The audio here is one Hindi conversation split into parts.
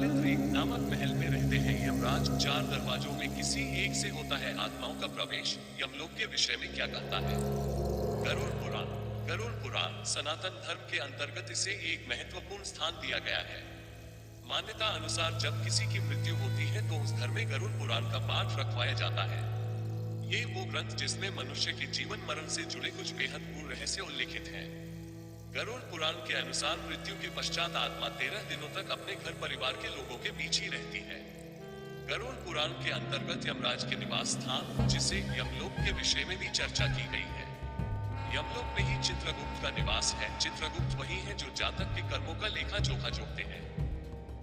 गालित्री नामक महल में रहते हैं यमराज। 4 दरवाजों में किसी एक से होता है आत्माओं का प्रवेश। यमलोक के विषय में क्या कहता है? गरुड़ पुराण। गरुड़ पुराण सनातन धर्म के अंतर्गत इसे एक महत्वपूर्ण स्थान दिया गया है। मान्यता अनुसार जब किसी की मृत्यु होती है तो उस घर में गरुड़ पुराण का पाठ रखवाया जाता है। ये वो ग्रंथ जिसमें मनुष्य के जीवन मरण से जुड़े कुछ बेहद गूढ़ रहस्य उल्लिखित हैं। गरुड़ पुराण के अनुसार मृत्यु के पश्चात आत्मा 13 दिनों तक अपने घर परिवार के लोगों के बीच ही रहती है। गरुड़ पुराण के अंतर्गत यमराज के निवास स्थान, जिसे यमलोक के विषय में भी चर्चा की गई है। यमलोक में ही चित्रगुप्त का निवास है। चित्रगुप्त वही है जो जातक के कर्मों का लेखा जोखा जोखते हैं।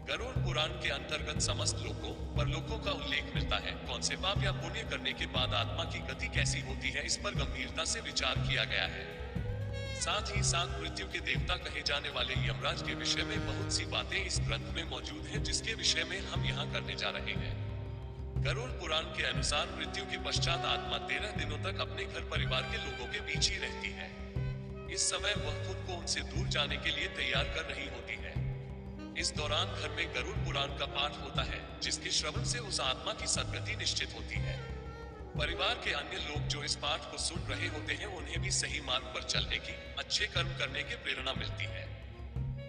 गरुड़ पुराण के अंतर्गत समस्त लोकों परलोकों का उल्लेख मिलता है। कौन से पाप या पुण्य करने के बाद आत्मा की गति कैसी होती है, इस पर गंभीरता से विचार किया गया है। साथ ही साथ मृत्यु के देवता कहे जाने वाले यमराज के विषय में बहुत सी बातें इस ग्रंथ में मौजूद हैं, जिसके विषय में हम यहाँ करने जा रहे हैं। गरुड़ पुराण के अनुसार मृत्यु के पश्चात आत्मा 13 दिनों तक अपने घर परिवार के लोगों के बीच ही रहती है। इस समय वह खुद को उनसे दूर जाने के लिए तैयार कर रही होती है। इस दौरान घर में गरुड़ पुराण का पाठ होता है, जिसके श्रवण से उस आत्मा की सद्गति निश्चित होती है। परिवार के अन्य लोग जो इस पाठ को सुन रहे होते हैं, उन्हें भी सही मार्ग पर चलने की, अच्छे कर्म करने की प्रेरणा मिलती है।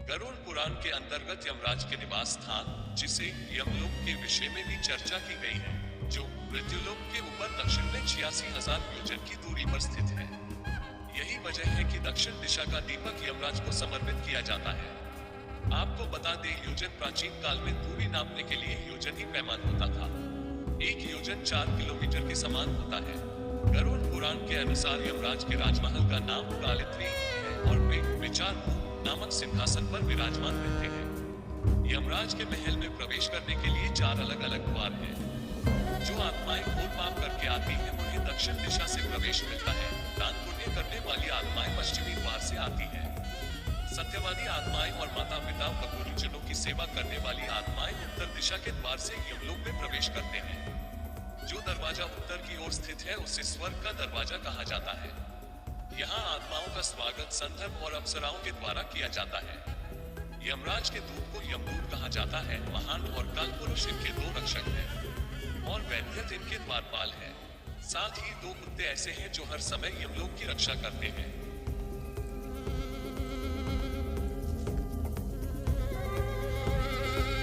गरुड़ पुराण के अंतर्गत यमराज के निवास स्थान, जिसे यमलोक के विषय में भी चर्चा की गई है, जो मृत्युलोक के ऊपर दक्षिण में 86,000 योजन की दूरी पर स्थित है। यही वजह है कि दक्षिण दिशा का दीपक यमराज को समर्पित किया जाता है। आपको बता दें, योजन प्राचीन काल में दूरी नापने के लिए योजन ही पैमान होता था। एक योजन 4 किलोमीटर के समान होता है। गरुड़ पुराण के अनुसार यमराज के राजमहल का नाम गालित्री है और वे विचार नामक सिंहासन पर विराजमान रहते हैं। यमराज के महल में प्रवेश करने के लिए 4 अलग-अलग द्वार हैं। जो आत्माएं घोर पाप करके आती हैं, उन्हें दक्षिण दिशा से प्रवेश मिलता है। दान पुण्य करने वाली आत्माएं पश्चिमी द्वार से आती हैं। सत्यवादी आत्माएं और माता पिता व गुरुजनों की सेवा करने वाली आत्माएं उत्तर दिशा के द्वार से यमलोक में प्रवेश करते हैं। जो दरवाजा उत्तर की ओर स्थित है, उसे स्वर्ग का दरवाजा कहा जाता है। यहाँ आत्माओं का स्वागत संदर्भ और अप्सराओं के द्वारा किया जाता है। यमराज के दूत को यमदूत कहा जाता है। महान और काल पुरुष इनके 2 रक्षक हैं और वैद्यत इनके द्वारपाल है। साथ ही 2 कुत्ते ऐसे हैं जो हर समय यमलोक की रक्षा करते हैं।